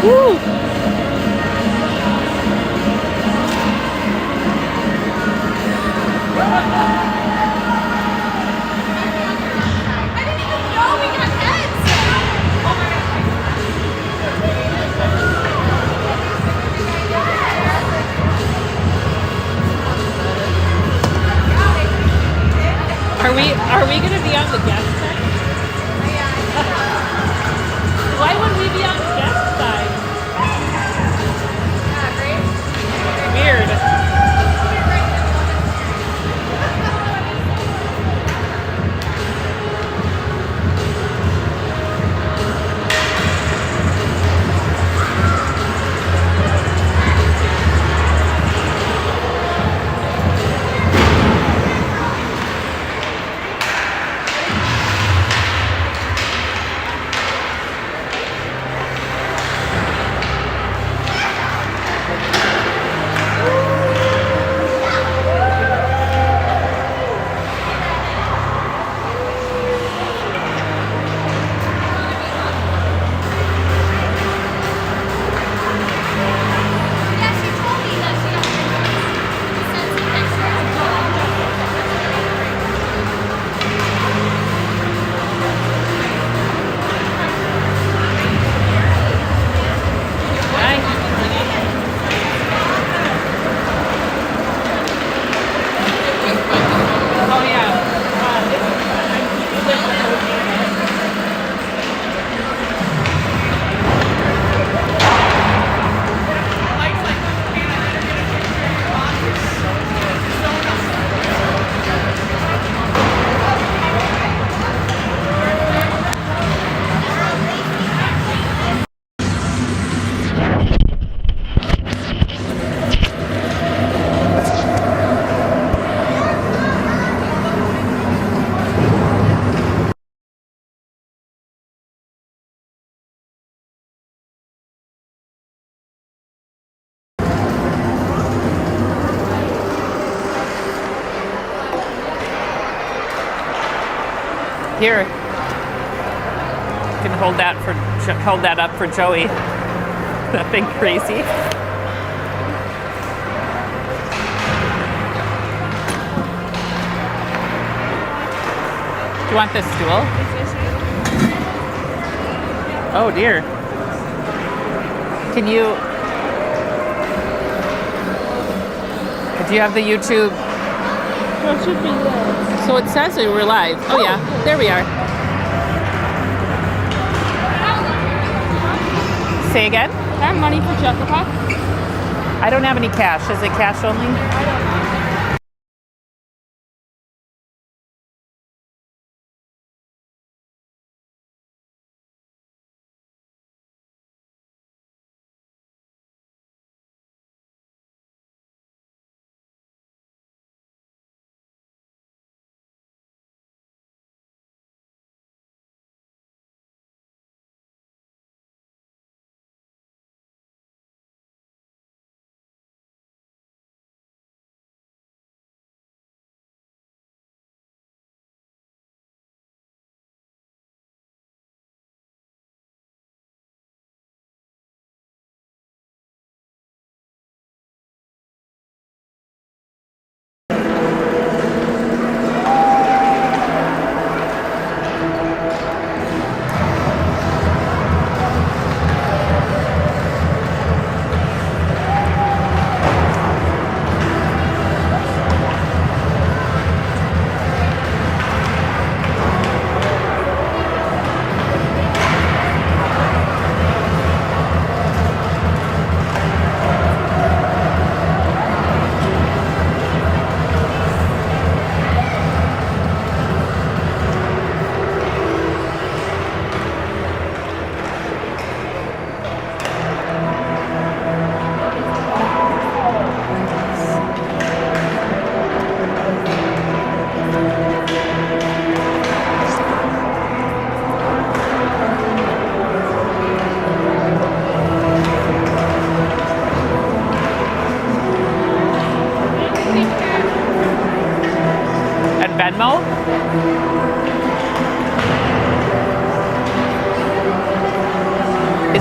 Woo! Are we gonna be on the guest side? Why would we be on the guest side? Weird. Here, you can hold that up for Joey. Nothing crazy. Do you want this stool? Oh dear. Can you? Do you have the YouTube? That should be there. So it says that we're live. Oh yeah, there we are. Say again? I have money for Chuck Puck. I don't have any cash. Is it cash only? I don't know.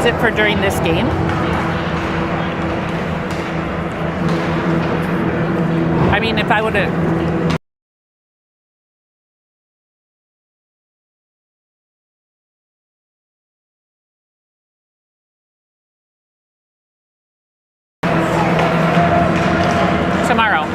Is it for during this game? I mean, if I would have... Tomorrow.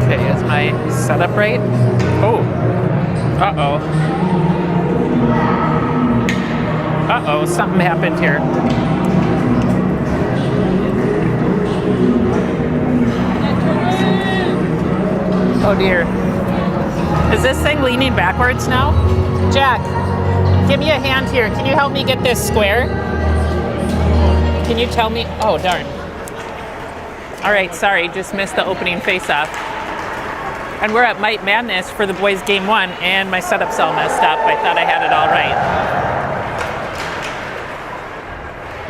Okay, is my setup right? Oh. Uh-oh. Uh-oh, something happened here. Oh dear. Is this thing leaning backwards now? Jack, give me a hand here. Can you help me get this square? Can you tell me? Oh, darn. All right, sorry, just missed the opening face-off. And we're at Might Madness for the boys' game 1, and my setup's all messed up. I thought I had it all right.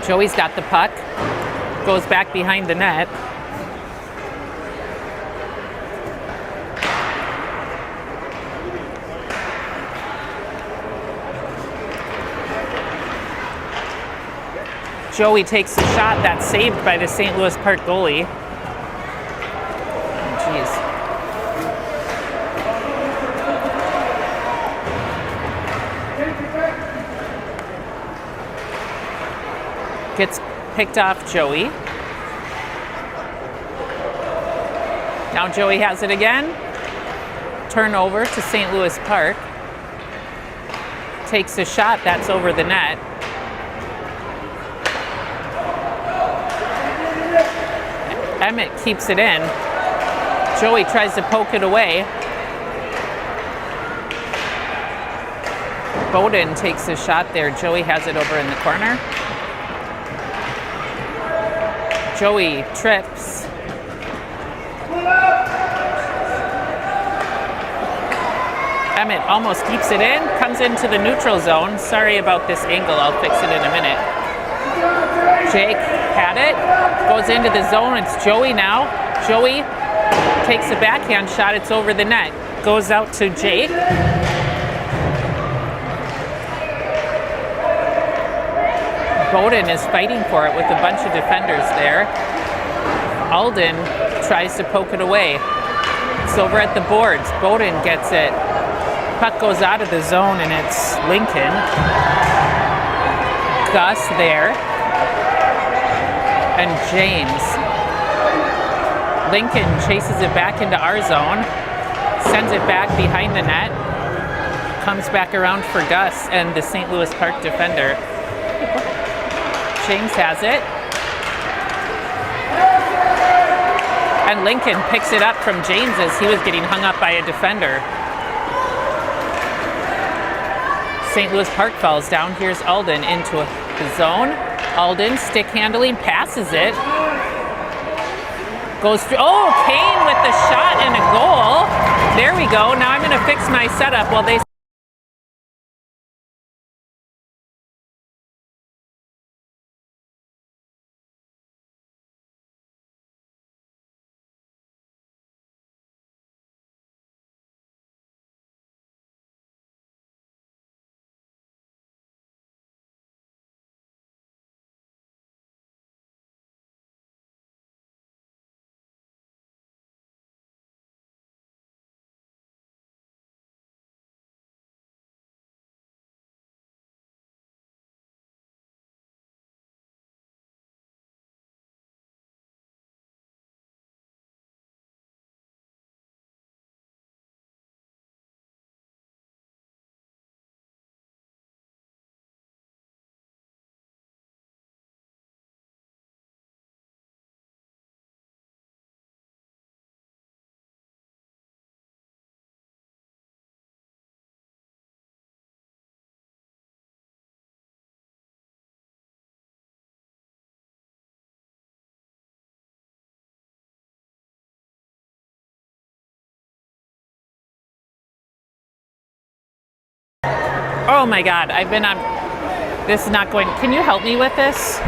Joey's got the puck. Goes back behind the net. Joey takes the shot that's saved by the St. Louis Park goalie. Jeez. Gets picked off Joey. Now Joey has it again. Turnover to St. Louis Park. Takes a shot that's over the net. Emmett keeps it in. Joey tries to poke it away. Bowden takes a shot there. Joey has it over in the corner. Joey trips. Emmett almost keeps it in. Comes into the neutral zone. Sorry about this angle. I'll fix it in a minute. Jake had it, goes into the zone, it's Joey now. Joey takes a backhand shot, it's over the net. Goes out to Jake. Bowden is fighting for it with a bunch of defenders there. Alden tries to poke it away. It's over at the boards. Bowden gets it. Puck goes out of the zone and it's Lincoln. Gus there. And James. Lincoln chases it back into our zone, sends it back behind the net, comes back around for Gus and the St. Louis Park defender. James has it. And Lincoln picks it up from James as he was getting hung up by a defender. St. Louis Park falls down. Here's Alden into the zone. Alden, stick handling, passes it. Goes through, oh, Kane with the shot and a goal. There we go. Now I'm going to fix my setup while they Oh my God, I've been on, this is not going, can you help me with this?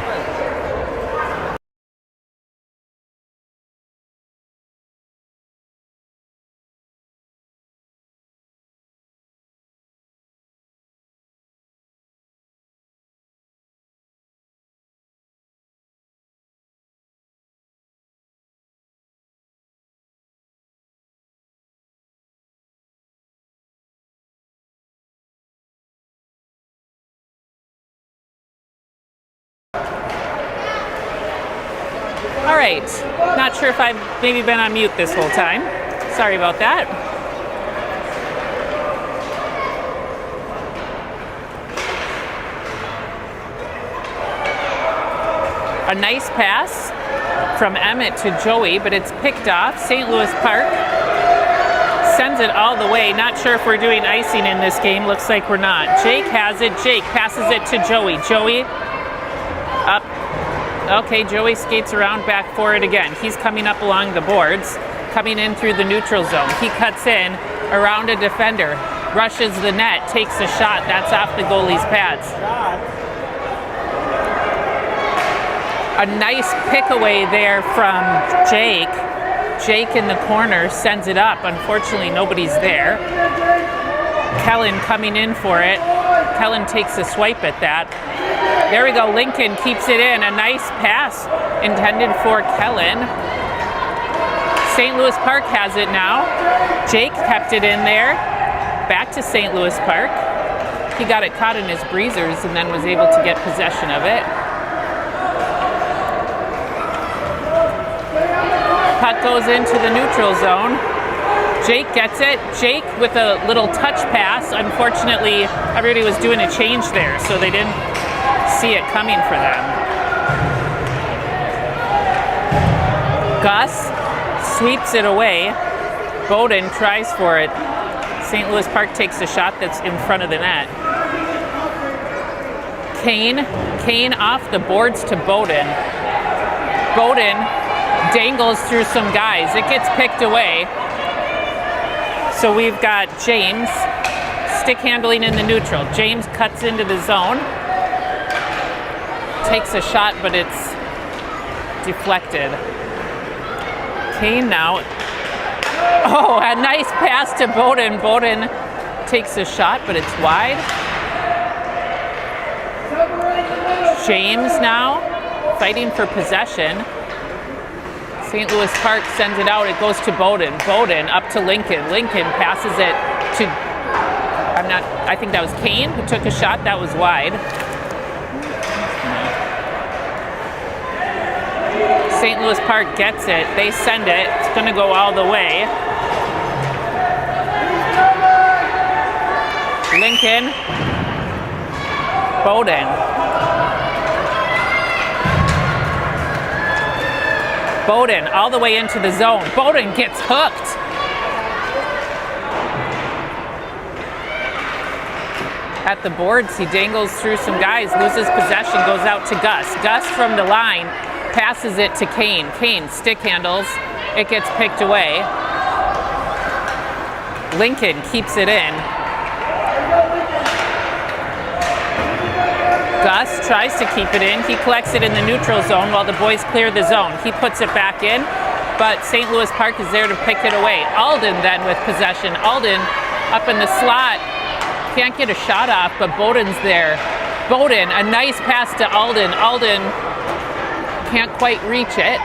All right, not sure if I've maybe been on mute this whole time. Sorry about that. A nice pass from Emmett to Joey, but it's picked off. St. Louis Park sends it all the way. Not sure if we're doing icing in this game. Looks like we're not. Jake has it. Jake passes it to Joey. Joey up. Okay, Joey skates around back for it again. He's coming up along the boards, coming in through the neutral zone. He cuts in around a defender, rushes the net, takes a shot. That's off the goalie's pads. A nice pick away there from Jake. Jake in the corner sends it up. Unfortunately, nobody's there. Kellen coming in for it. Kellen takes a swipe at that. There we go. Lincoln keeps it in. A nice pass intended for Kellen. St. Louis Park has it now. Jake kept it in there. Back to St. Louis Park. He got it caught in his breezers and then was able to get possession of it. Puck goes into the neutral zone. Jake gets it. Jake with a little touch pass. Unfortunately, everybody was doing a change there, so they didn't see it coming for them. Gus sweeps it away. Bowden tries for it. St. Louis Park takes a shot that's in front of the net. Kane off the boards to Bowden. Bowden dangles through some guys. It gets picked away. So we've got James stick handling in the neutral. James cuts into the zone. Takes a shot, but it's deflected. Kane now. Oh, a nice pass to Bowden. Bowden takes a shot, but it's wide. James now fighting for possession. St. Louis Park sends it out. It goes to Bowden. Bowden up to Lincoln. Lincoln passes it to, I think that was Kane who took a shot. That was wide. St. Louis Park gets it. They send it. It's going to go all the way. Lincoln. Bowden. Bowden all the way into the zone. Bowden gets hooked. At the boards, he dangles through some guys, loses possession, goes out to Gus. Gus from the line passes it to Kane. Kane stick handles. It gets picked away. Lincoln keeps it in. Gus tries to keep it in. He collects it in the neutral zone while the boys clear the zone. He puts it back in, but St. Louis Park is there to pick it away. Alden then with possession. Alden up in the slot. Can't get a shot off, but Bowden's there. Bowden, a nice pass to Alden. Alden can't quite reach it.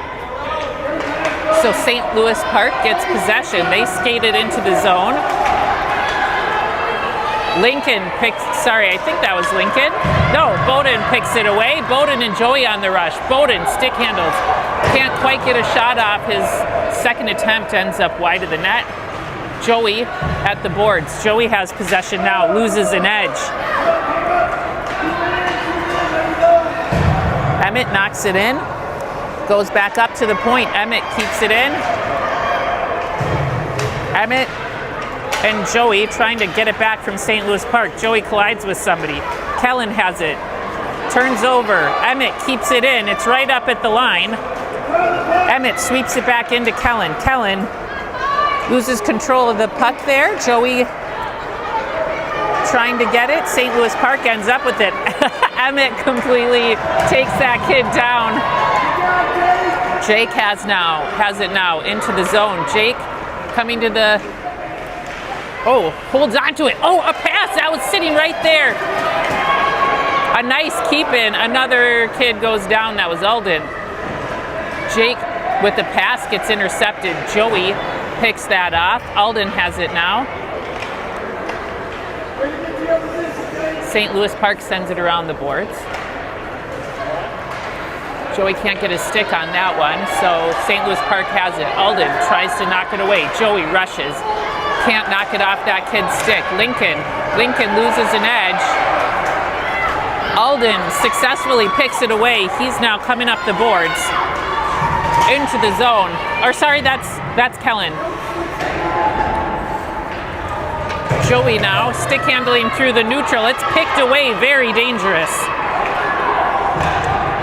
So St. Louis Park gets possession. They skate it into the zone. Lincoln picks, I think that was Lincoln. No, Bowden picks it away. Bowden and Joey on the rush. Bowden stick handles. Can't quite get a shot off. His second attempt ends up wide of the net. Joey at the boards. Joey has possession now, loses an edge. Emmett knocks it in. Goes back up to the point. Emmett keeps it in. Emmett and Joey trying to get it back from St. Louis Park. Joey collides with somebody. Kellen has it. Turns over. Emmett keeps it in. It's right up at the line. Emmett sweeps it back into Kellen. Kellen loses control of the puck there. Joey trying to get it. St. Louis Park ends up with it. Emmett completely takes that kid down. Jake has it now into the zone. Jake coming to the, holds on to it. Oh, a pass, that was sitting right there. A nice keep in. Another kid goes down, that was Alden. Jake with the pass gets intercepted. Joey picks that off. Alden has it now. St. Louis Park sends it around the boards. Joey can't get his stick on that one, so St. Louis Park has it. Alden tries to knock it away. Joey rushes. Can't knock it off that kid's stick. Lincoln loses an edge. Alden successfully picks it away. He's now coming up the boards into the zone. Or sorry, that's Kellen. Joey now stick handling through the neutral. It's picked away, very dangerous.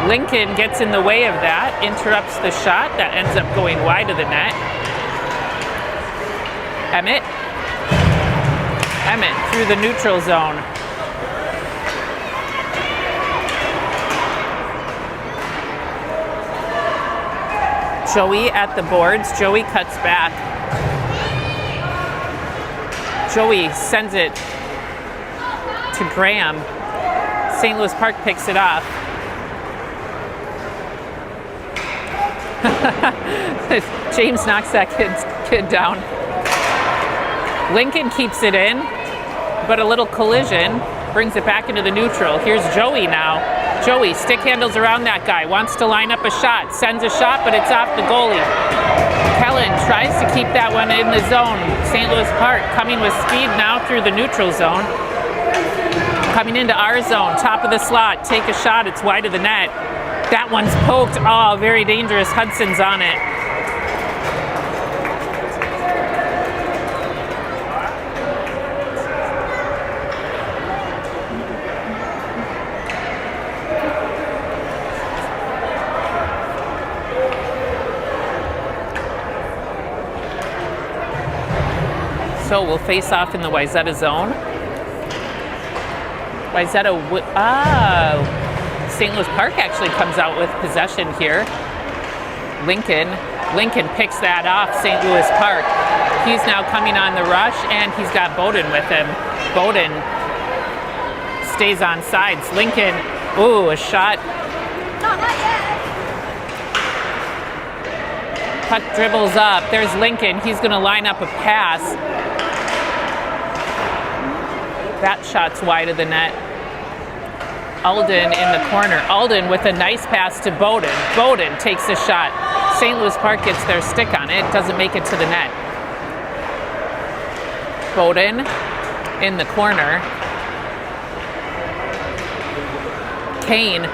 Lincoln gets in the way of that, interrupts the shot. That ends up going wide of the net. Emmett through the neutral zone. Joey at the boards. Joey cuts back. Joey sends it to Graham. St. Louis Park picks it off. James knocks that kid down. Lincoln keeps it in, but a little collision brings it back into the neutral. Here's Joey now. Joey stick handles around that guy, wants to line up a shot, sends a shot, but it's off the goalie. Kellen tries to keep that one in the zone. St. Louis Park coming with speed now through the neutral zone. Coming into our zone, top of the slot, take a shot, it's wide of the net. That one's poked. Oh, very dangerous. Hudson's on it. So we'll face off in the Wayzata zone. St. Louis Park actually comes out with possession here. Lincoln picks that off St. Louis Park. He's now coming on the rush, and he's got Bowden with him. Bowden stays on sides. Lincoln, a shot. Not yet. Puck dribbles up. There's Lincoln. He's going to line up a pass. That shot's wide of the net. Alden in the corner. Alden with a nice pass to Bowden. Bowden takes a shot. St. Louis Park gets their stick on it. Doesn't make it to the net. Bowden in the corner. Kane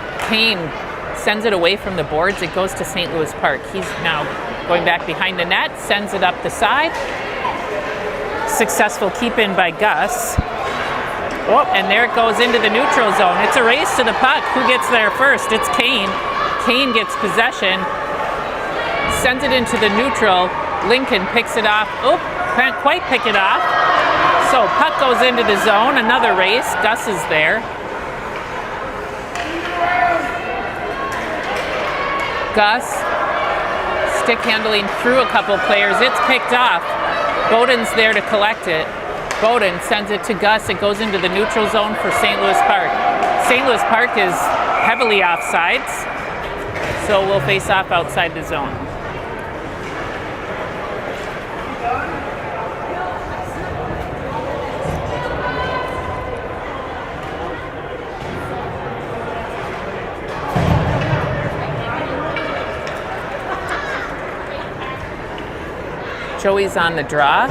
sends it away from the boards. It goes to St. Louis Park. He's now going back behind the net, sends it up the side. Successful keep in by Gus. And there it goes into the neutral zone. It's a race to the puck. Who gets there first? It's Kane. Kane gets possession, sends it into the neutral. Lincoln picks it off. Can't quite pick it off. So puck goes into the zone. Another race. Gus is there. Gus stick handling through a couple players. It's picked off. Bowden's there to collect it. Bowden sends it to Gus. It goes into the neutral zone for St. Louis Park. St. Louis Park is heavily offsides, so we'll face off outside the zone. Joey's on the draw.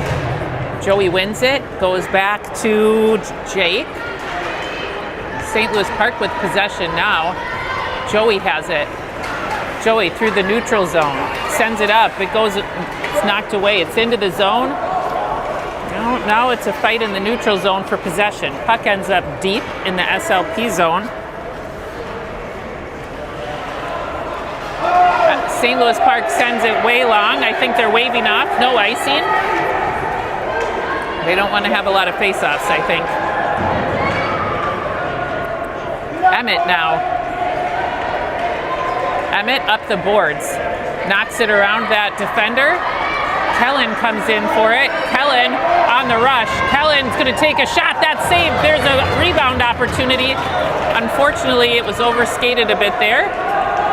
Joey wins it, goes back to Jake. St. Louis Park with possession now. Joey has it. Joey through the neutral zone, sends it up. It's knocked away. It's into the zone. Now it's a fight in the neutral zone for possession. Puck ends up deep in the SLP zone. St. Louis Park sends it way long. I think they're waving off. No icing. They don't want to have a lot of face-offs, I think. Emmett now. Emmett up the boards. Knocks it around that defender. Kellen comes in for it. Kellen on the rush. Kellen's going to take a shot. That's saved. There's a rebound opportunity. Unfortunately, it was overskated a bit there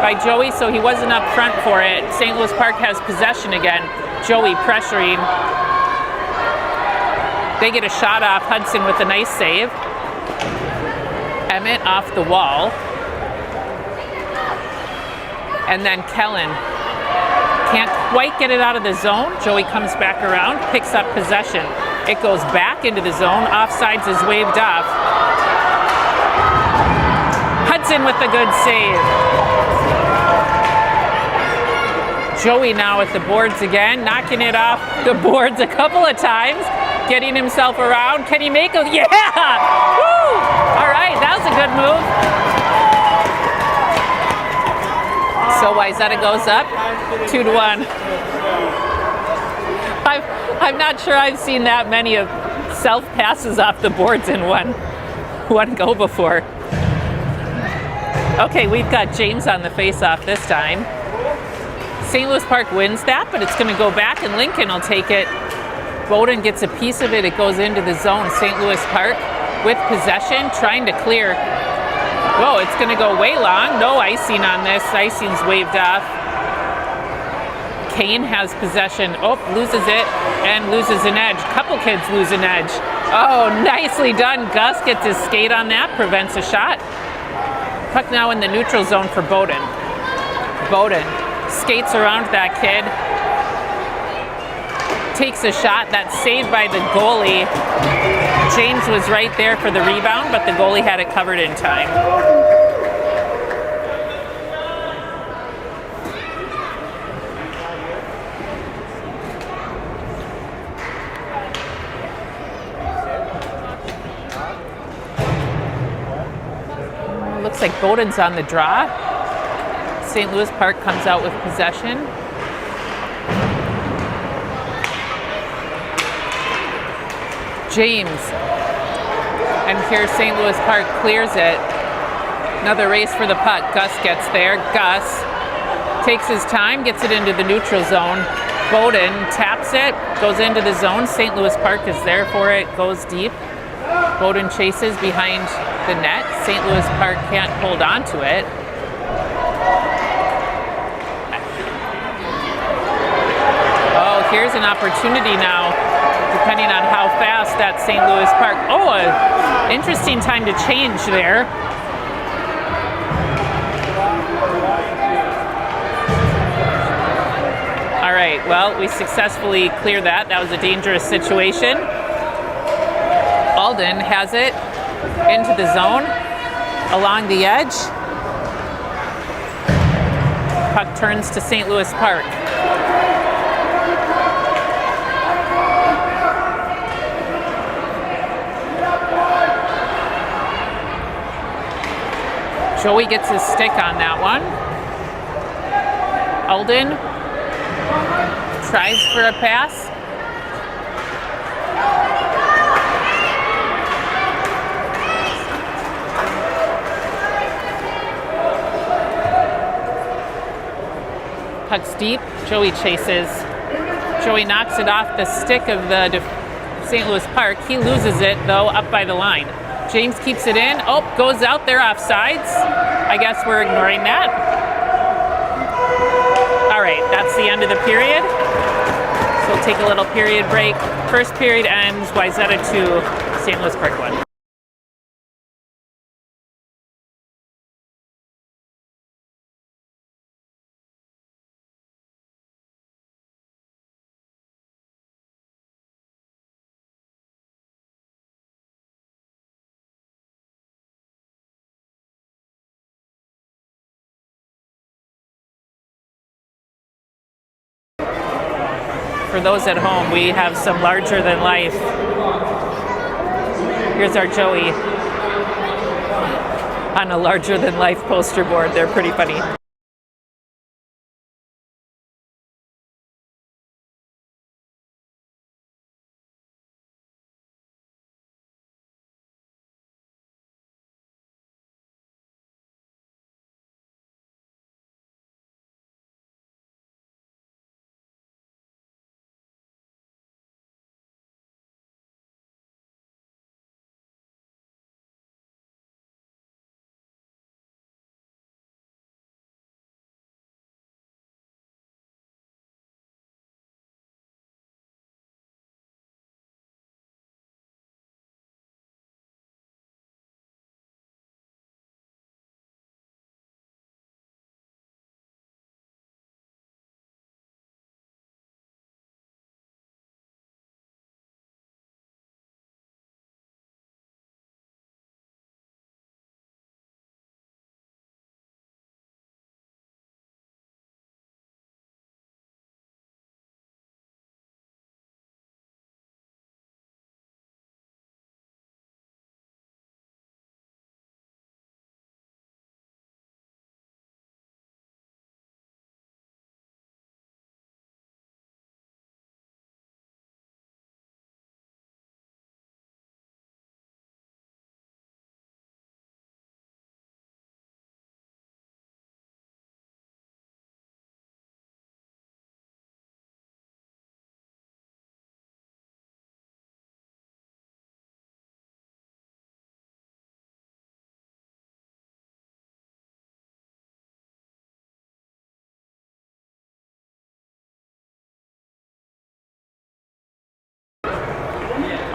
by Joey, so he wasn't up front for it. St. Louis Park has possession again. Joey pressuring. They get a shot off. Hudson with a nice save. Emmett off the wall. And then Kellen can't quite get it out of the zone. Joey comes back around, picks up possession. It goes back into the zone. Offsides is waved off. Hudson with the good save. Joey now at the boards again, knocking it off the boards a couple of times, getting himself around. Can he make a, yeah! Woo! All right, that was a good move. So Wayzata goes up 2-1. I'm not sure I've seen that many of self passes off the boards in one go before. Okay, we've got James on the face-off this time. St. Louis Park wins that, but it's going to go back, and Lincoln will take it. Bowden gets a piece of it. It goes into the zone. St. Louis Park with possession, trying to clear. Whoa, it's going to go way long. No icing on this. Icing's waved off. Kane has possession. Oh, loses it and loses an edge. Couple kids lose an edge. Oh, nicely done. Gus gets his skate on that, prevents a shot. Puck now in the neutral zone for Bowden. Bowden skates around that kid. Takes a shot. That's saved by the goalie. James was right there for the rebound, but the goalie had it covered in time. Looks like Bowden's on the draw. St. Louis Park comes out with possession. James. And here St. Louis Park clears it. Another race for the puck. Gus gets there. Gus takes his time, gets it into the neutral zone. Bowden taps it, goes into the zone. St. Louis Park is there for it, goes deep. Bowden chases behind the net. St. Louis Park can't hold on to it. Oh, here's an opportunity now, depending on how fast that St. Louis Park. Oh, an interesting time to change there. All right, well, we successfully cleared that. That was a dangerous situation. Alden has it into the zone along the edge. Puck turns to St. Louis Park. Joey gets his stick on that one. Alden tries for a pass. Puck's deep. Joey chases. Joey knocks it off the stick of the St. Louis Park. He loses it, though, up by the line. James keeps it in. Oh, goes out there off sides. I guess we're ignoring that. All right, that's the end of the period. So we'll take a little period break. First period ends. Wayzata 2, St. Louis Park 1. For those at home, we have some larger than life. Here's our Joey on a larger than life poster board. They're pretty funny.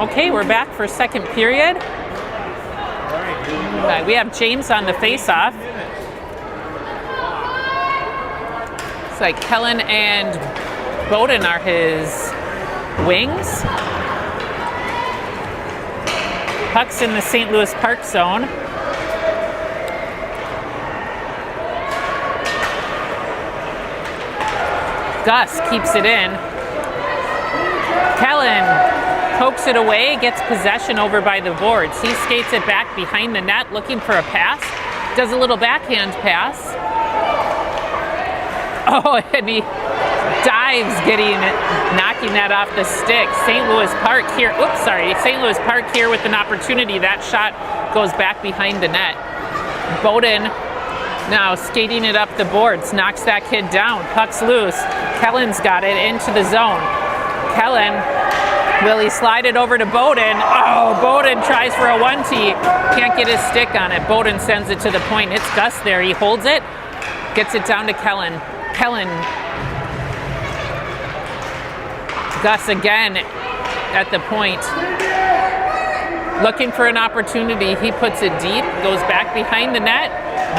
Okay, we're back for second period. We have James on the face-off. It's like Kellen and Bowden are his wings. Puck's in the St. Louis Park zone. Gus keeps it in. Kellen pokes it away, gets possession over by the boards. He skates it back behind the net, looking for a pass. Does a little backhand pass. Oh, and he dives, knocking that off the stick. St. Louis Park here. Oops, sorry. St. Louis Park here with an opportunity. That shot goes back behind the net. Bowden now skating it up the boards, knocks that kid down. Puck's loose. Kellen's got it into the zone. Kellen, will he slide it over to Bowden? Oh, Bowden tries for a 1-T. Can't get his stick on it. Bowden sends it to the point. It's Gus there. He holds it, gets it down to Kellen. Kellen. Gus again at the point. Looking for an opportunity. He puts it deep, goes back behind the net.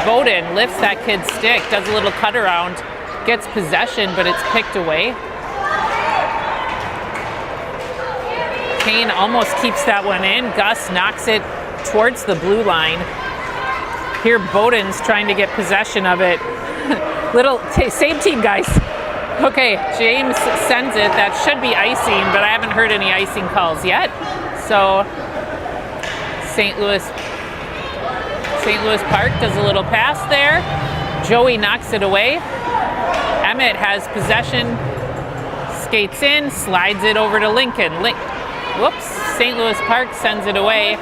Bowden lifts that kid's stick, does a little cut around, gets possession, but it's picked away. Kane almost keeps that one in. Gus knocks it towards the blue line. Here Bowden's trying to get possession of it. Same team, guys. Okay, James sends it. That should be icing, but I haven't heard any icing calls yet. So St. Louis Park does a little pass there. Joey knocks it away. Emmett has possession, skates in, slides it over to Lincoln. Whoops, St. Louis Park sends it away.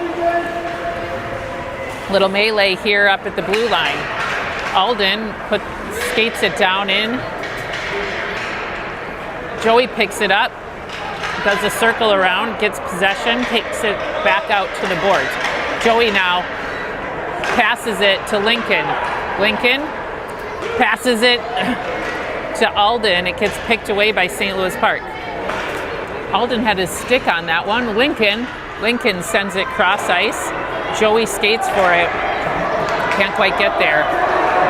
Little melee here up at the blue line. Alden skates it down in. Joey picks it up, does a circle around, gets possession, takes it back out to the boards. Joey now passes it to Lincoln. Lincoln passes it to Alden. It gets picked away by St. Louis Park. Alden had his stick on that one. Lincoln sends it cross ice. Joey skates for it. Can't quite get there.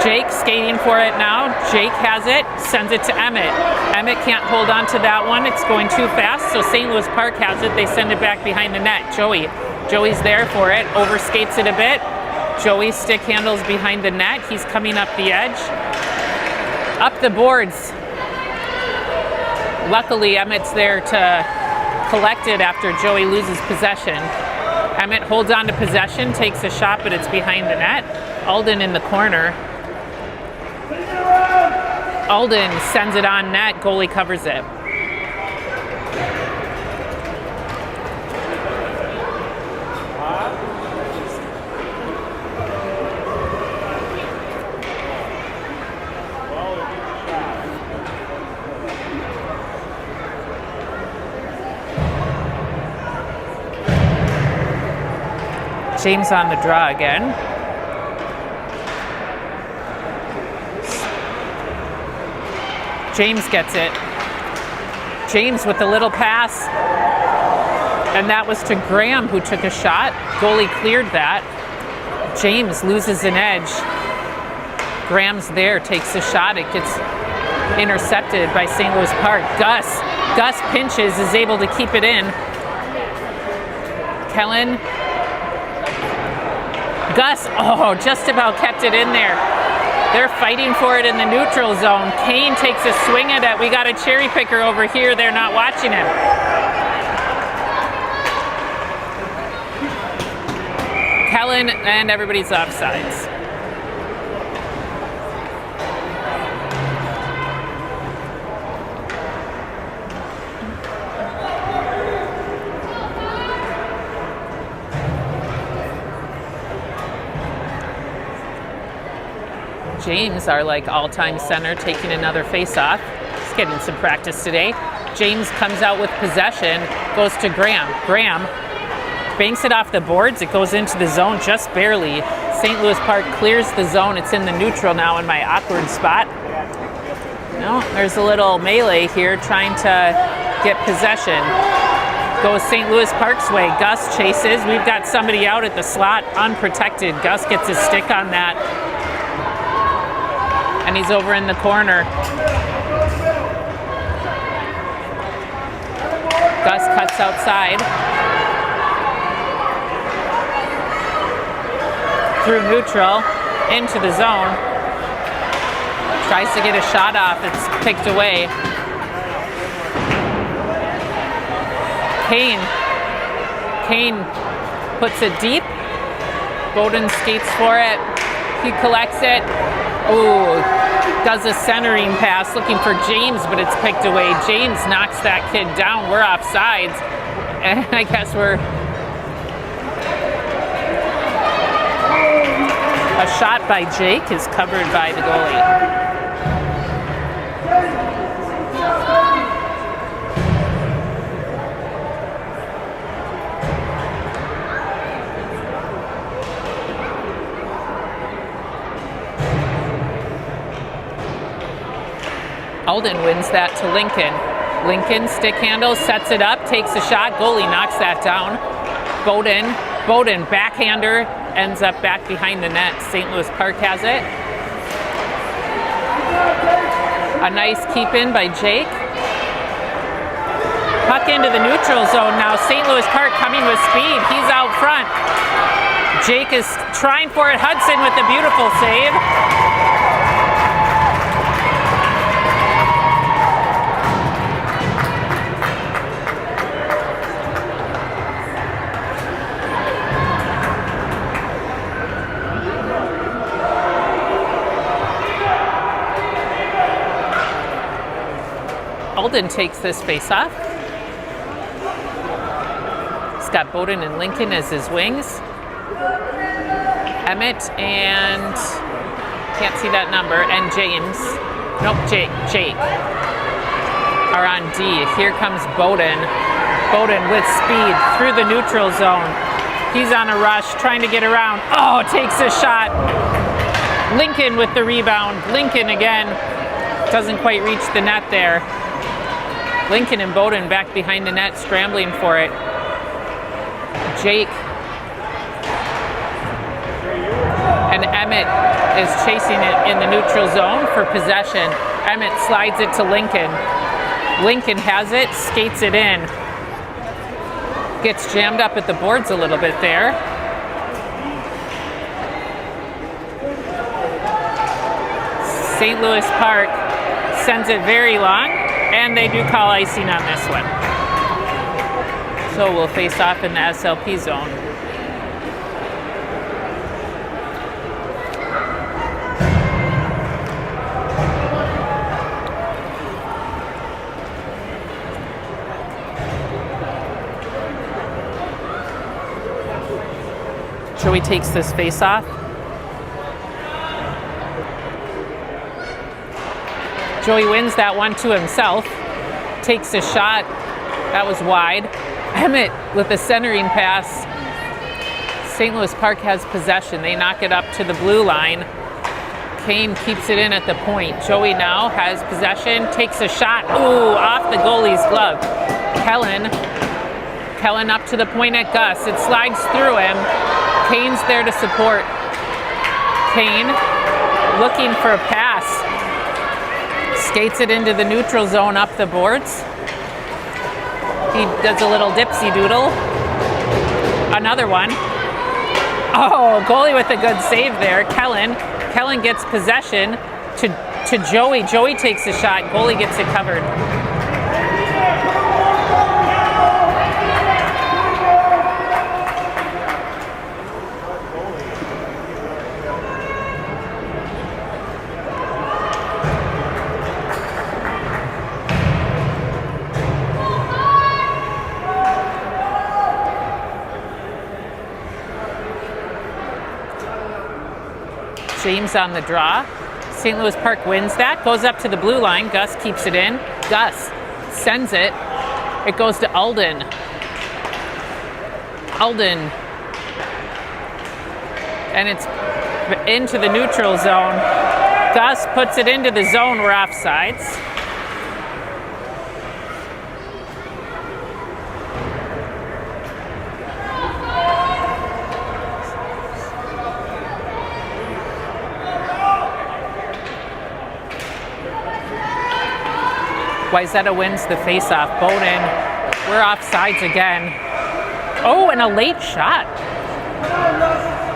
Jake skating for it now. Jake has it, sends it to Emmett. Emmett can't hold on to that one. It's going too fast, so St. Louis Park has it. They send it back behind the net. Joey's there for it, overskates it a bit. Joey's stick handles behind the net. He's coming up the edge. Up the boards. Luckily, Emmett's there to collect it after Joey loses possession. Emmett holds on to possession, takes a shot, but it's behind the net. Alden in the corner. Alden sends it on net. Goalie covers it. James on the draw again. James gets it. James with a little pass. And that was to Graham, who took a shot. Goalie cleared that. James loses an edge. Graham's there, takes a shot. It gets intercepted by St. Louis Park. Gus pinches, is able to keep it in. Kellen. Gus, just about kept it in there. They're fighting for it in the neutral zone. Kane takes a swing at it. We got a cherry picker over here. They're not watching him. Kellen and everybody's offsides. James, our all-time center, taking another face-off. He's getting some practice today. James comes out with possession, goes to Graham. Graham banks it off the boards. It goes into the zone just barely. St. Louis Park clears the zone. It's in the neutral now in my awkward spot. No, there's a little melee here trying to get possession. Goes St. Louis Park's way. Gus chases. We've got somebody out at the slot, unprotected. Gus gets his stick on that. And he's over in the corner. Gus cuts outside. Through neutral, into the zone. Tries to get a shot off. It's picked away. Kane puts it deep. Bowden skates for it. He collects it. Ooh, does a centering pass looking for James, but it's picked away. James knocks that kid down. We're offsides. And I guess a shot by Jake is covered by the goalie. Alden wins that to Lincoln. Lincoln stick handle, sets it up, takes a shot. Goalie knocks that down. Bowden, backhander, ends up back behind the net. St. Louis Park has it. A nice keep in by Jake. Puck into the neutral zone now. St. Louis Park coming with speed. He's out front. Jake is trying for it. Hudson with a beautiful save. Alden takes this face-off. He's got Bowden and Lincoln as his wings. Emmett and, can't see that number, and James, Jake are on D. Here comes Bowden. Bowden with speed through the neutral zone. He's on a rush, trying to get around. Oh, takes a shot. Lincoln with the rebound. Lincoln again. Doesn't quite reach the net there. Lincoln and Bowden back behind the net, scrambling for it. Jake and Emmett is chasing it in the neutral zone for possession. Emmett slides it to Lincoln. Lincoln has it, skates it in. Gets jammed up at the boards a little bit there. St. Louis Park sends it very long, and they do call icing on this one. So we'll face off in the SLP zone. Joey takes this face off. Joey wins that one to himself. Takes a shot. That was wide. Emmett with a centering pass. St. Louis Park has possession. They knock it up to the blue line. Kane keeps it in at the point. Joey now has possession. Takes a shot. Ooh, off the goalie's glove. Kellen up to the point at Gus. It slides through him. Kane's there to support. Kane looking for a pass. Skates it into the neutral zone up the boards. He does a little dipsy doodle. Another one. Oh, goalie with a good save there. Kellen gets possession to Joey. Joey takes a shot. Goalie gets it covered. James on the draw. St. Louis Park wins that. Goes up to the blue line. Gus keeps it in. Gus sends it. It goes to Alden. And it's into the neutral zone. Gus puts it into the zone. We're offsides. Wayzata wins the face-off. Bowden, we're offsides again. Oh, and a late shot.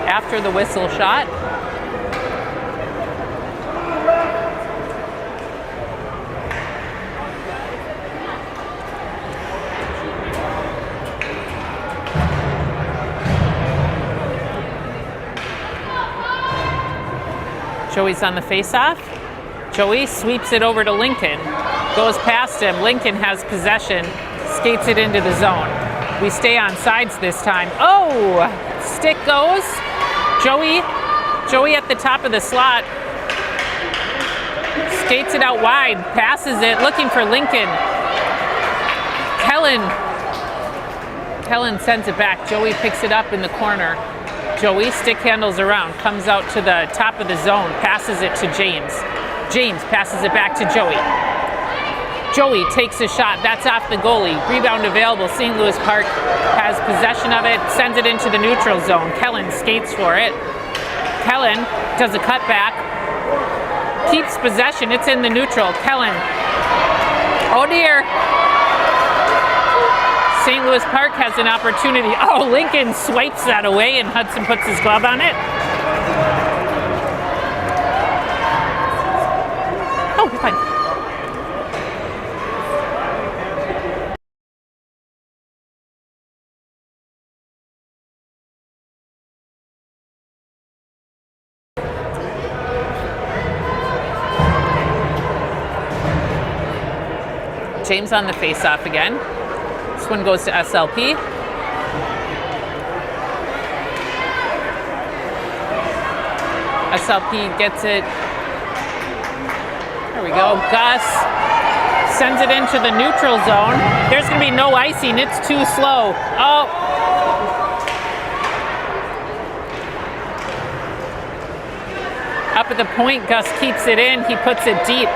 After the whistle shot. Joey's on the face-off. Joey sweeps it over to Lincoln. Goes past him. Lincoln has possession. Skates it into the zone. We stay on sides this time. Oh! Stick goes. Joey at the top of the slot. Skates it out wide. Passes it. Looking for Lincoln. Kellen sends it back. Joey picks it up in the corner. Joey stick handles around, comes out to the top of the zone, passes it to James. James passes it back to Joey. Joey takes a shot, that's off the goalie. Rebound available, St. Louis Park has possession of it, sends it into the neutral zone. Kellen skates for it. Kellen does a cutback, keeps possession, it's in the neutral. Kellen, oh dear. St. Louis Park has an opportunity. Oh, Lincoln swipes that away and Hudson puts his glove on it. Oh, you're fine. James on the face-off again. This one goes to SLP. SLP gets it. There we go. Gus sends it into the neutral zone. There's going to be no icing. It's too slow. Oh. Up at the point, Gus keeps it in. He puts it deep.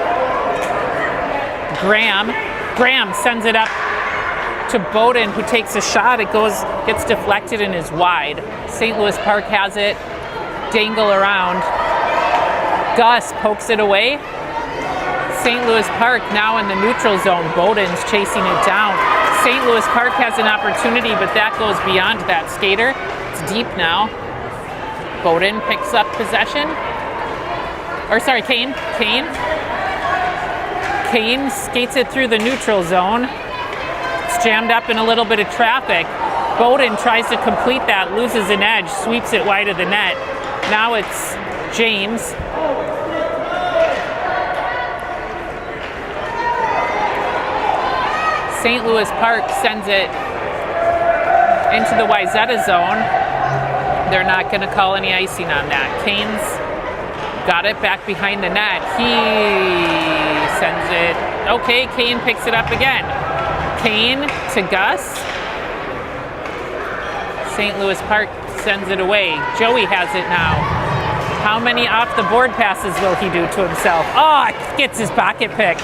Graham sends it up to Bowden, who takes a shot. It gets deflected and is wide. St. Louis Park has it. Dangle around. Gus pokes it away. St. Louis Park now in the neutral zone. Bowden's chasing it down. St. Louis Park has an opportunity, but that goes beyond that skater. It's deep now. Bowden picks up possession. Kane. Kane skates it through the neutral zone. It's jammed up in a little bit of traffic. Bowden tries to complete that, loses an edge, sweeps it wide of the net. Now it's James. St. Louis Park sends it into the Wayzata zone. They're not going to call any icing on that. Kane's got it back behind the net. He sends it. Okay, Kane picks it up again. Kane to Gus. St. Louis Park sends it away. Joey has it now. How many off the board passes will he do to himself? Oh, gets his pocket picked.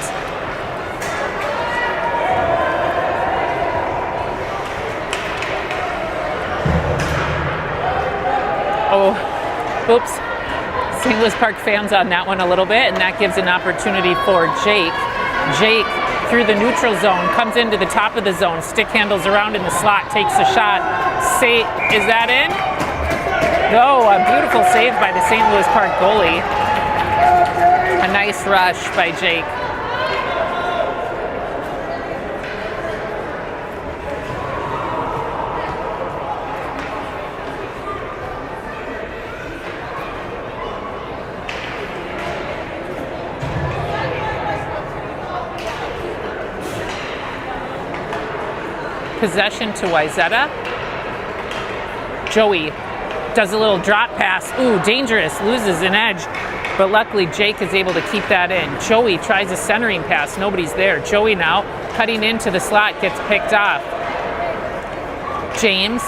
Oh, oops. St. Louis Park fans on that one a little bit, and that gives an opportunity for Jake. Jake, through the neutral zone, comes into the top of the zone, stick handles around in the slot, takes a shot. Is that in? No, a beautiful save by the St. Louis Park goalie. A nice rush by Jake. Possession to Wayzata. Joey does a little drop pass. Ooh, dangerous, loses an edge. But luckily Jake is able to keep that in. Joey tries a centering pass, nobody's there. Joey now cutting into the slot, gets picked off. James.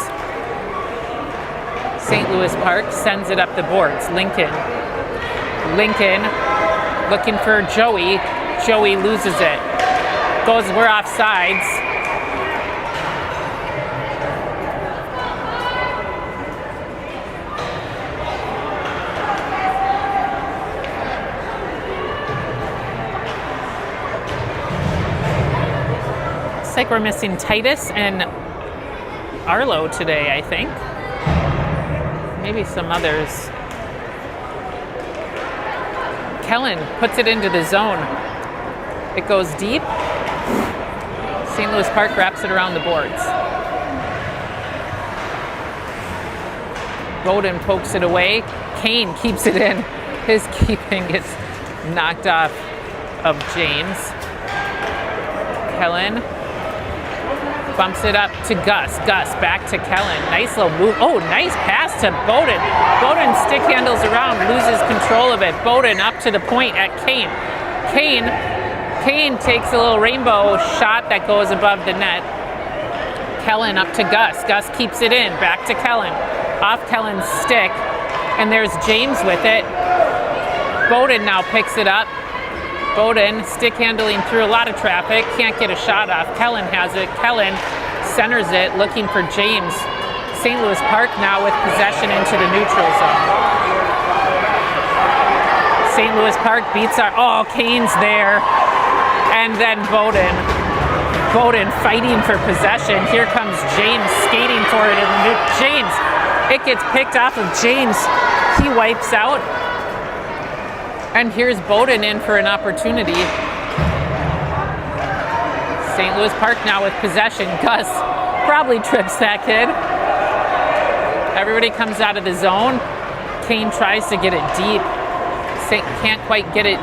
St. Louis Park sends it up the boards. Lincoln looking for Joey. Joey loses it. We're off sides. Looks like we're missing Titus and Arlo today, I think. Maybe some others. Kellen puts it into the zone. It goes deep. St. Louis Park wraps it around the boards. Bowden pokes it away. Kane keeps it in. His keeping gets knocked off of James. Kellen bumps it up to Gus. Gus back to Kellen. Nice little move. Oh, nice pass to Bowden. Bowden stick handles around, loses control of it. Bowden up to the point at Kane. Kane takes a little rainbow shot that goes above the net. Kellen up to Gus. Gus keeps it in. Back to Kellen. Off Kellen's stick. And there's James with it. Bowden now picks it up. Bowden stick handling through a lot of traffic. Can't get a shot off. Kellen has it. Kellen centers it, looking for James. St. Louis Park now with possession into the neutral zone. St. Louis Park beats our... Oh, Kane's there. And then Bowden. Bowden fighting for possession. Here comes James skating for it in the new James. It gets picked off of James. He wipes out. And here's Bowden in for an opportunity. St. Louis Park now with possession. Gus probably trips that kid. Everybody comes out of the zone. Kane tries to get it deep. Can't quite get it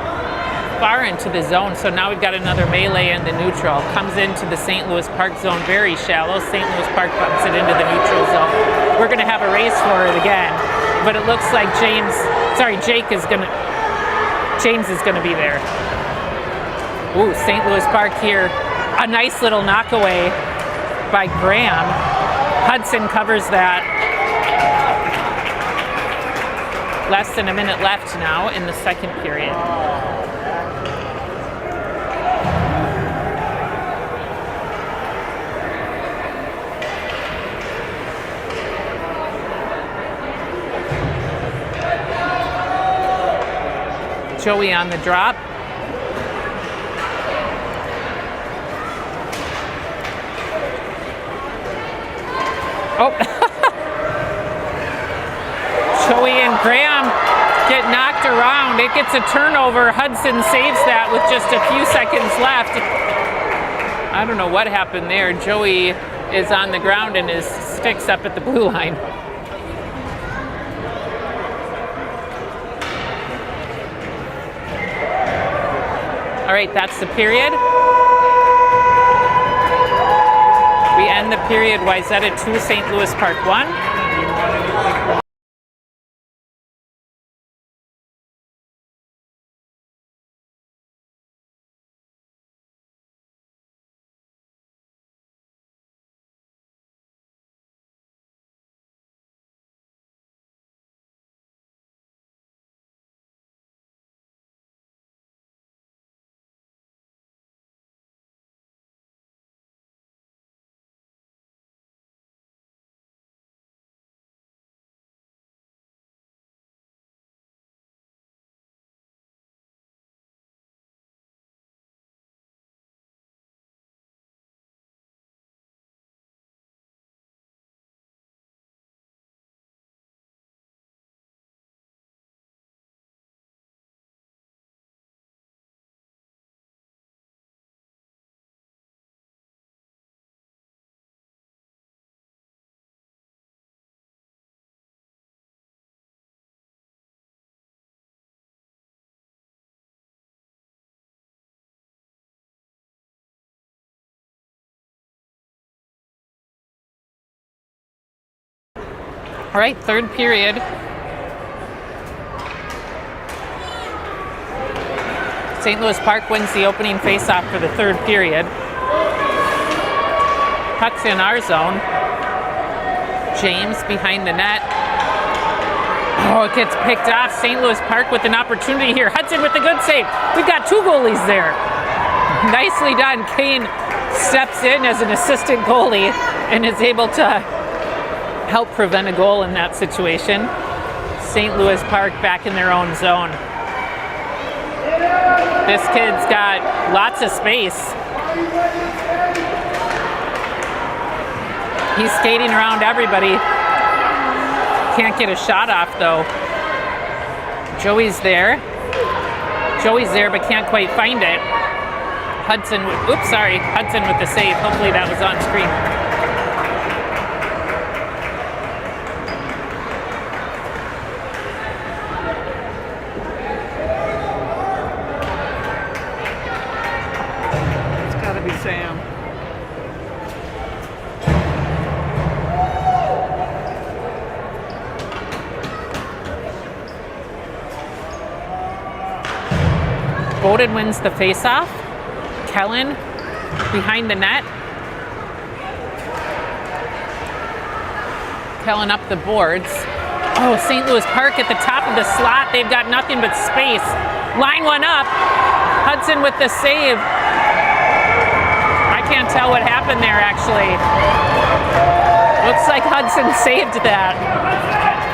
far into the zone, so now we've got another melee in the neutral. Comes into the St. Louis Park zone, very shallow. St. Louis Park bumps it into the neutral zone. We're going to have a race for it again, but it looks like James is going to be there. Ooh, St. Louis Park here. A nice little knockaway by Graham. Hudson covers that. Less than a minute left now in the second period. Joey on the drop. Oh. Joey and Graham get knocked around. It gets a turnover. Hudson saves that with just a few seconds left. I don't know what happened there. Joey is on the ground and his stick's up at the blue line. All right, that's the period. We end the period Wayzata 2, St. Louis Park 1. All right, third period. St. Louis Park wins the opening faceoff for the third period. Puck's in our zone. James behind the net. Oh, it gets picked off. St. Louis Park with an opportunity here. Hudson with a good save. We've got two goalies there. Nicely done. Kane steps in as an assistant goalie and is able to help prevent a goal in that situation. St. Louis Park back in their own zone. This kid's got lots of space. He's skating around everybody. Can't get a shot off though. Joey's there. Joey's there but can't quite find it. Hudson with the save. Hopefully that was on screen. It's gotta be Sam. Bowden wins the faceoff. Kellen behind the net. Kellen up the boards. Oh, St. Louis Park at the top of the slot. They've got nothing but space. Line one up. Hudson with the save. I can't tell what happened there, actually. Looks like Hudson saved that.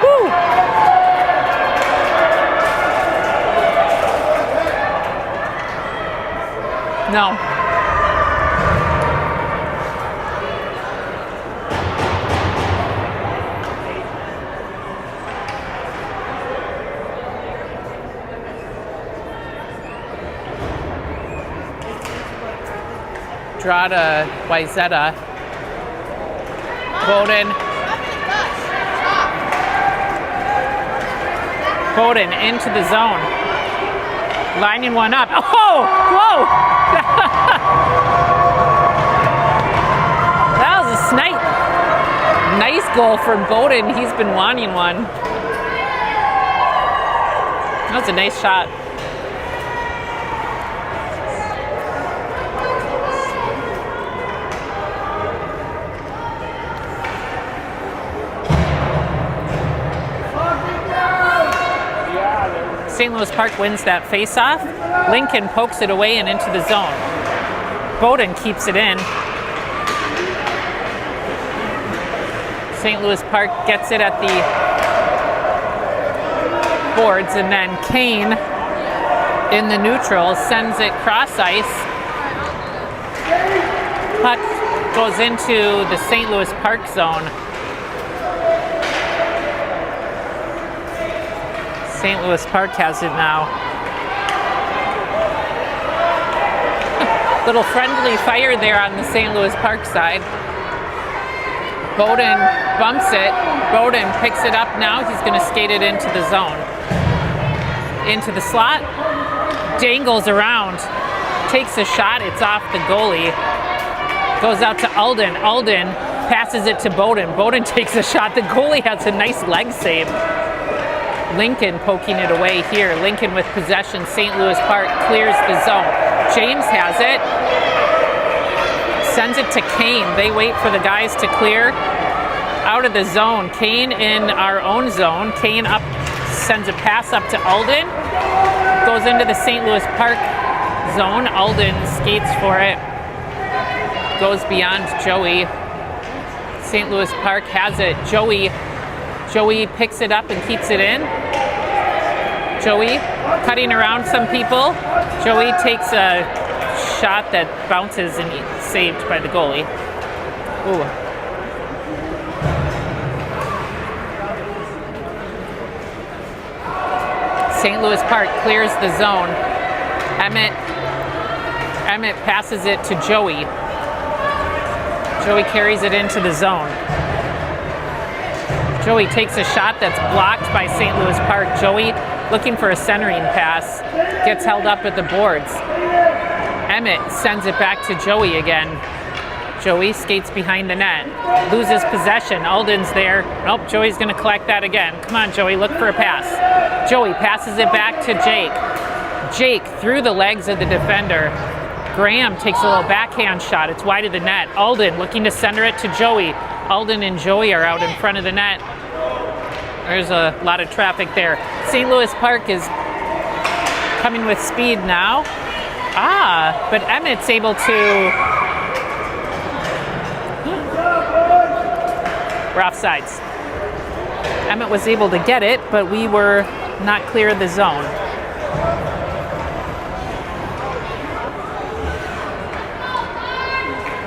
Woo! No. Draw to Wayzata. Bowden into the zone. Lining one up. Oh! Whoa! That was a snipe. Nice goal from Bowden. He's been wanting one. That was a nice shot. St. Louis Park wins that faceoff. Lincoln pokes it away and into the zone. Bowden keeps it in. St. Louis Park gets it at the boards, and then Kane in the neutral sends it cross ice. Puck goes into the St. Louis Park zone. St. Louis Park has it now. Little friendly fire there on the St. Louis Park side. Bowden bumps it. Bowden picks it up now. He's going to skate it into the zone. Into the slot. Dangles around. Takes a shot. It's off the goalie. Goes out to Alden. Alden passes it to Bowden. Bowden takes a shot. The goalie has a nice leg save. Lincoln poking it away here. Lincoln with possession. St. Louis Park clears the zone. James has it. Sends it to Kane. They wait for the guys to clear. Out of the zone. Kane in our own zone. Kane up, sends a pass up to Alden. Goes into the St. Louis Park zone. Alden skates for it. Goes beyond Joey. St. Louis Park has it. Joey picks it up and keeps it in. Joey cutting around some people. Joey takes a shot that bounces and saved by the goalie. Ooh. St. Louis Park clears the zone. Emmett passes it to Joey. Joey carries it into the zone. Joey takes a shot that's blocked by St. Louis Park. Joey looking for a centering pass. Gets held up at the boards. Emmett sends it back to Joey again. Joey skates behind the net. Loses possession. Alden's there. Nope, Joey's going to collect that again. Come on, Joey, look for a pass. Joey passes it back to Jake. Jake through the legs of the defender. Graham takes a little backhand shot. It's wide of the net. Alden looking to center it to Joey. Alden and Joey are out in front of the net. There's a lot of traffic there. St. Louis Park is coming with speed now. But Emmett's able to... We're offsides. Emmett was able to get it, but we were not clear of the zone.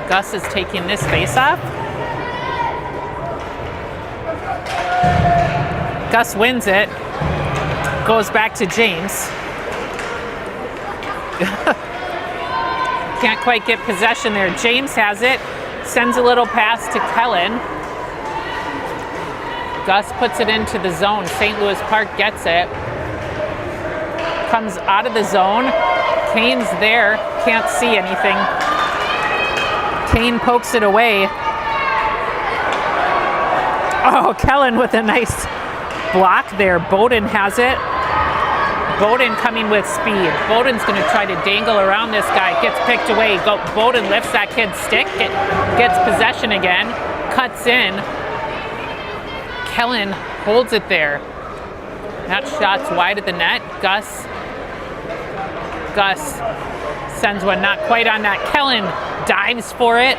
Gus is taking this face-off. Gus wins it. Goes back to James. Can't quite get possession there. James has it. Sends a little pass to Kellen. Gus puts it into the zone. St. Louis Park gets it. Comes out of the zone. Kane's there. Can't see anything. Kane pokes it away. Oh, Kellen with a nice block there. Bowden has it. Bowden coming with speed. Bowden's going to try to dangle around this guy. Gets picked away. Bowden lifts that kid's stick. Gets possession again. Cuts in. Kellen holds it there. That shot's wide of the net. Gus sends one not quite on that. Kellen dives for it.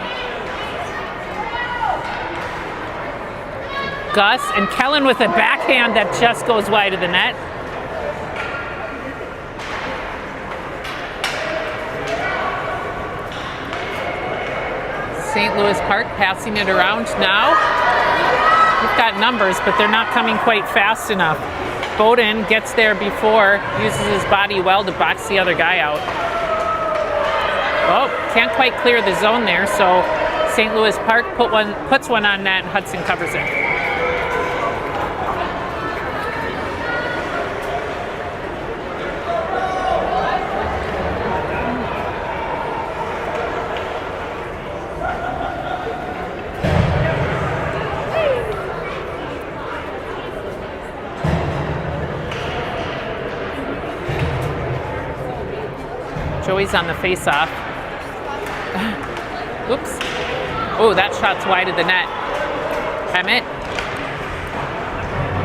Gus and Kellen with a backhand that just goes wide of the net. St. Louis Park passing it around now. We've got numbers, but they're not coming quite fast enough. Bowden gets there before, uses his body well to box the other guy out. Oh, can't quite clear the zone there, so St. Louis Park puts one on net and Hudson covers it. Joey's on the face-off. Oops. Oh, that shot's wide of the net. Emmett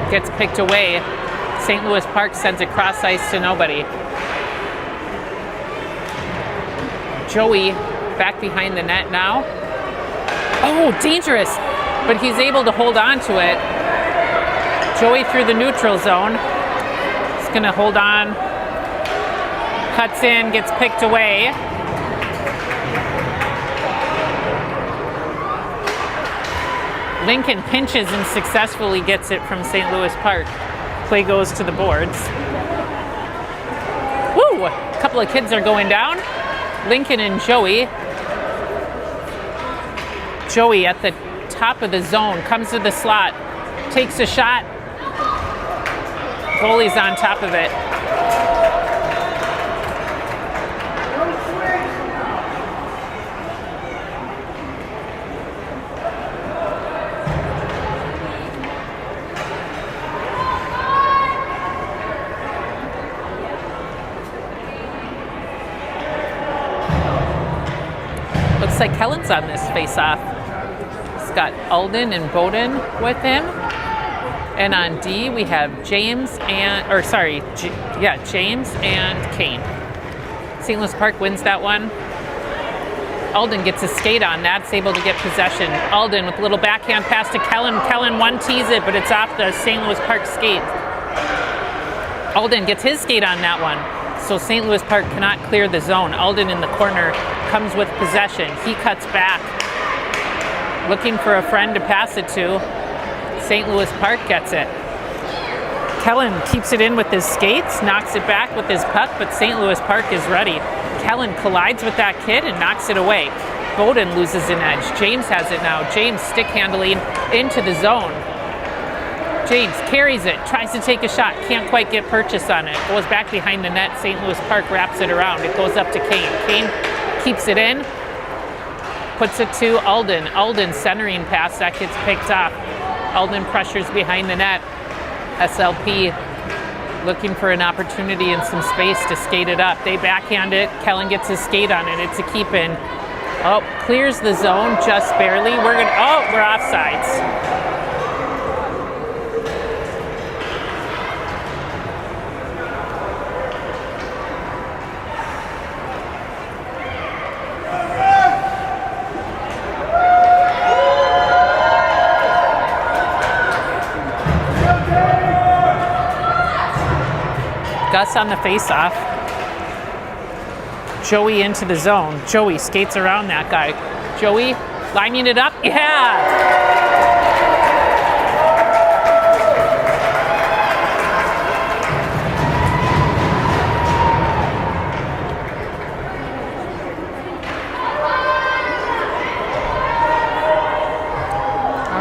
gets picked away. St. Louis Park sends it cross ice to nobody. Joey back behind the net now. Oh, dangerous! But he's able to hold on to it. Joey through the neutral zone. He's gonna hold on. Cuts in, gets picked away. Lincoln pinches and successfully gets it from St. Louis Park. Play goes to the boards. Woo! A couple of kids are going down. Lincoln and Joey. Joey at the top of the zone, comes to the slot, takes a shot. Goalie's on top of it. Looks like Kellen's on this face-off. He's got Alden and Bowden with him. And on D, we have James and Kane. St. Louis Park wins that one. Alden gets a skate on that. It's able to get possession. Alden with a little backhand pass to Kellen. Kellen one-tees it, but it's off the St. Louis Park skate. Alden gets his skate on that one. So St. Louis Park cannot clear the zone. Alden in the corner comes with possession. He cuts back, looking for a friend to pass it to. St. Louis Park gets it. Kellen keeps it in with his skates, knocks it back with his puck, but St. Louis Park is ready. Kellen collides with that kid and knocks it away. Bowden loses an edge. James has it now. James stick handling into the zone. James carries it, tries to take a shot, can't quite get purchase on it. Goes back behind the net. St. Louis Park wraps it around. It goes up to Kane. Kane keeps it in, puts it to Alden. Alden centering pass, that gets picked off. Alden pressures behind the net. SLP looking for an opportunity and some space to skate it up. They backhand it. Kellen gets his skate on it. It's a keep in. Oh, clears the zone just barely. We're offsides. Gus on the face-off. Joey into the zone. Joey skates around that guy. Joey lining it up. Yeah!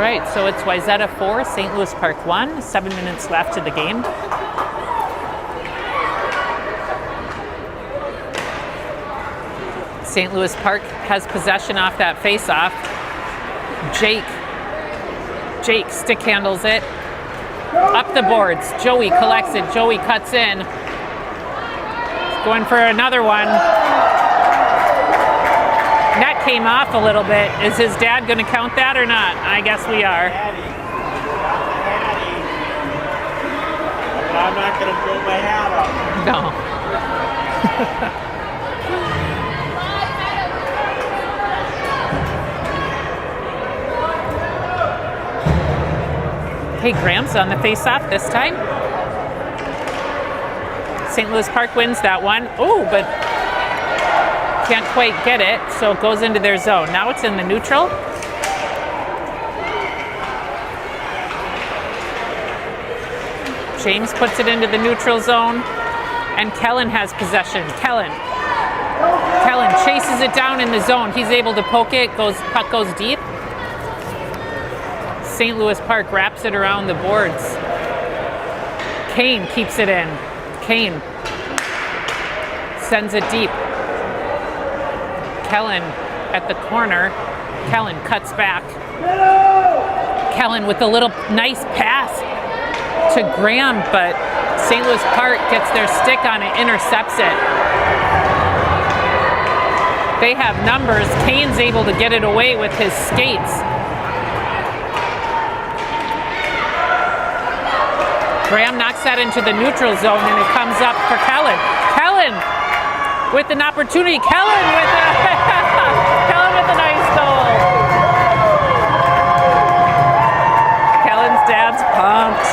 right, so it's Wayzata 4, St. Louis Park 1. 7 minutes left of the game. St. Louis Park has possession off that face-off. Jake stick handles it. Up the boards. Joey collects it. Joey cuts in. Going for another one. Net came off a little bit. Is his dad going to count that or not? I guess we are. I'm not going to throw my hat up. No. Hey, Graham's on the face-off this time. St. Louis Park wins that one. Oh, but can't quite get it, so it goes into their zone. Now it's in the neutral. James puts it into the neutral zone, and Kellen has possession. Kellen chases it down in the zone. He's able to poke it. Puck goes deep. St. Louis Park wraps it around the boards. Kane keeps it in. Kane sends it deep. Kellen at the corner. Kellen cuts back. Kellen with a little nice pass to Graham, but St. Louis Park gets their stick on it, intercepts it. They have numbers. Kane's able to get it away with his skates. Graham knocks that into the neutral zone, and it comes up for Kellen. Kellen with an opportunity. Kellen with a nice goal. Kellen's dad's pumped.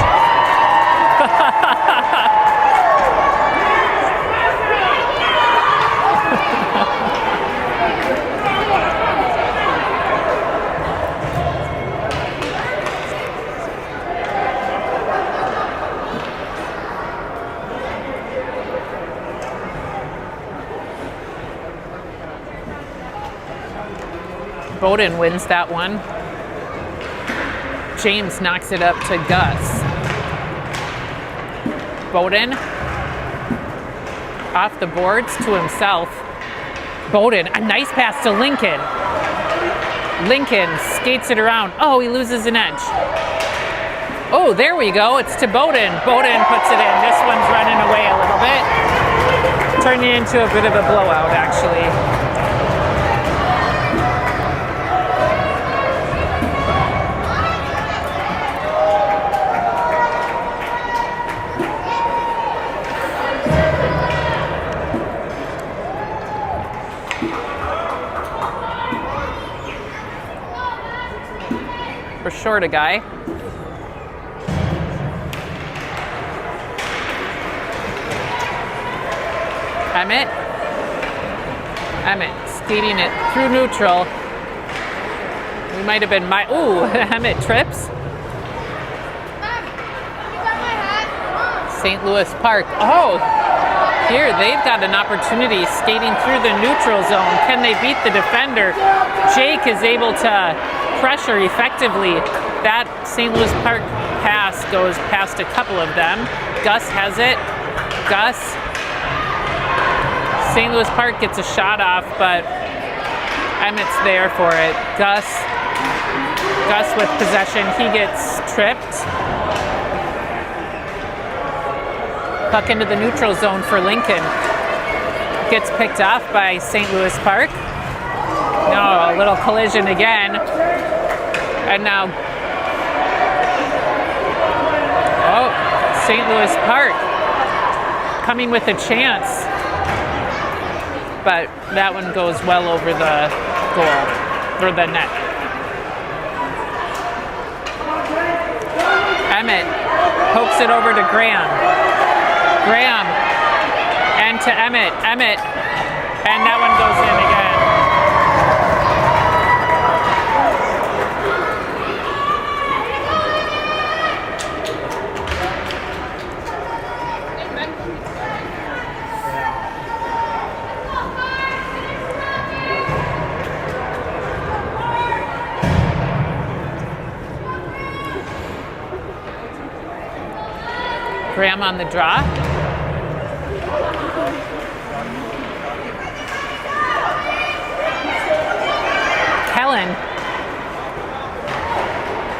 Bowden wins that one. James knocks it up to Gus. Bowden off the boards to himself. Bowden, a nice pass to Lincoln. Lincoln skates it around. Oh, he loses an edge. Oh, there we go. It's to Bowden. Bowden puts it in. This one's running away a little bit. Turning into a bit of a blowout, actually. We're short a guy. Emmett skating it through neutral. We might have been Emmett trips. St. Louis Park. Oh, here they've got an opportunity skating through the neutral zone. Can they beat the defender? Jake is able to pressure effectively. That St. Louis Park pass goes past a couple of them. Gus has it. St. Louis Park gets a shot off, but Emmett's there for it. Gus with possession. He gets tripped. Puck into the neutral zone for Lincoln. Gets picked off by St. Louis Park. No, a little collision again. And now, St. Louis Park coming with a chance. But that one goes well over the goal, or the net. Emmett pokes it over to Graham. And to Emmett. And that one goes in again. Graham on the draw.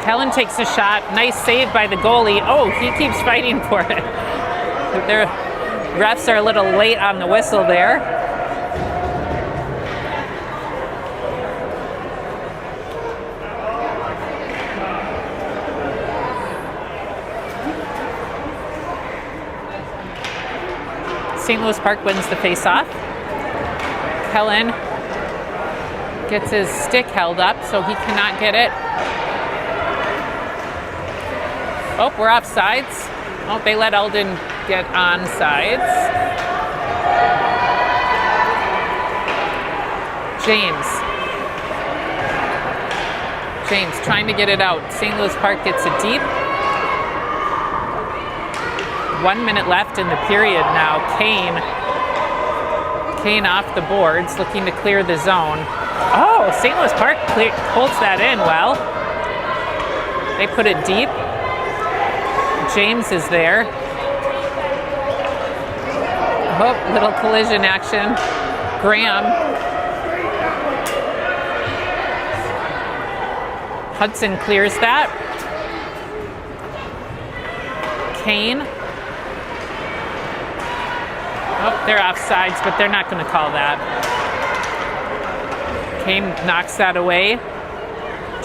Kellen takes a shot. Nice save by the goalie. Oh, he keeps fighting for it. Their refs are a little late on the whistle there. St. Louis Park wins the face-off. Kellen gets his stick held up, so he cannot get it. Oh, we're off sides. Oh, they let Eldon get on sides. James trying to get it out. St. Louis Park gets it deep. 1 minute left in the period now. Kane off the boards, looking to clear the zone. Oh, St. Louis Park holds that in well. They put it deep. James is there. Oh, little collision action. Graham. Hudson clears that. Kane. Oh, they're offsides, but they're not going to call that. Kane knocks that away.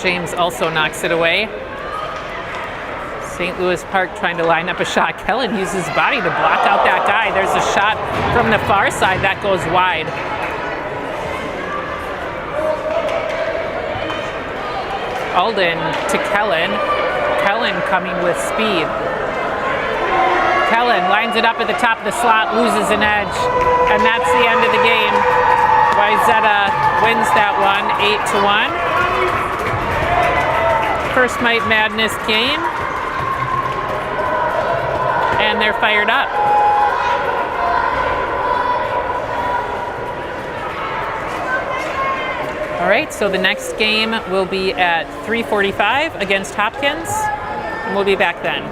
James also knocks it away. St. Louis Park trying to line up a shot. Kellen uses his body to block out that guy. There's a shot from the far side that goes wide. Alden to Kellen. Kellen coming with speed. Kellen lines it up at the top of the slot, loses an edge, and that's the end of the game. Wayzata wins that one, 8-1. First Might Madness game. And they're fired up. All right, so the next game will be at 3:45 against Hopkins, and we'll be back then.